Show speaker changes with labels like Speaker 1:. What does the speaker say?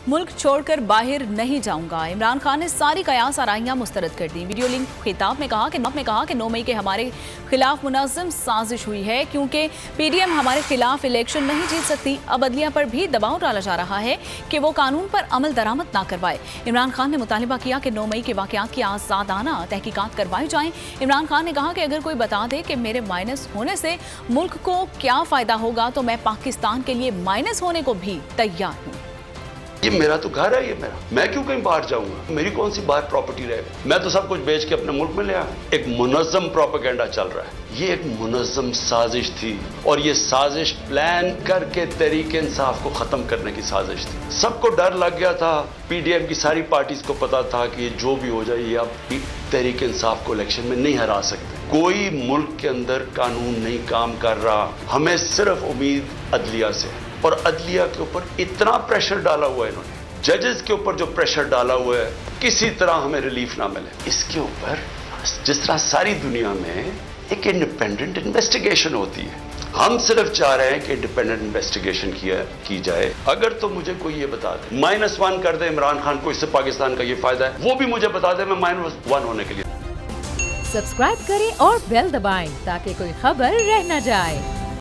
Speaker 1: मुल्क छोड़कर बाहर नहीं जाऊंगा। इमरान खान ने सारी कयास आराइयां मुस्तरद कर दी। वीडियो लिंक खिताब में कहा कि 9 मई के हमारे खिलाफ मुनज़्ज़म साजिश हुई है, क्योंकि पीडीएम हमारे खिलाफ इलेक्शन नहीं जीत सकती। अब अदलिया पर भी दबाव डाला जा रहा है कि वो कानून पर अमल दरामद ना करवाए। इमरान खान ने मुतालिबा किया कि 9 मई के वाक़यात की आज़ादाना तहकीकात करवाई जाएं। इमरान खान ने कहा कि अगर कोई बता दे कि मेरे माइनस होने से मुल्क को क्या फ़ायदा होगा तो मैं पाकिस्तान के लिए माइनस होने को भी तैयार हूँ।
Speaker 2: ये मेरा तो घर है, ये मेरा, मैं क्यों कहीं बाहर जाऊंगा? मेरी कौन सी बाहर प्रॉपर्टी रहेगी? मैं तो सब कुछ बेच के अपने मुल्क में ले आया। एक मुनज़्ज़म प्रोपेगेंडा चल रहा है। ये एक मुनज़्ज़म साजिश थी और ये साजिश प्लान करके तहरीक इंसाफ को खत्म करने की साजिश थी। सबको डर लग गया था, पीडीएम की सारी पार्टीज को पता था कि ये जो भी हो जाए ये अब तहरीक इंसाफ को इलेक्शन में नहीं हरा सकते। कोई मुल्क के अंदर कानून नहीं काम कर रहा, हमें सिर्फ उम्मीद अदलिया से है। और अदलिया के ऊपर इतना प्रेशर डाला हुआ है इन्होंने, जजेस के ऊपर जो प्रेशर डाला हुआ है, किसी तरह हमें रिलीफ ना मिले। इसके ऊपर जिस तरह सारी दुनिया में एक इंडिपेंडेंट इन्वेस्टिगेशन होती है, हम सिर्फ चाह रहे हैं कि इंडिपेंडेंट इन्वेस्टिगेशन की जाए। अगर तो मुझे कोई ये बता दे, -1 कर दे इमरान खान को, इससे पाकिस्तान का ये फायदा है, वो भी मुझे बता दे, मैं -1 होने के लिए।
Speaker 3: सब्सक्राइब करें और बेल दबाएं ताकि कोई खबर रह न जाए।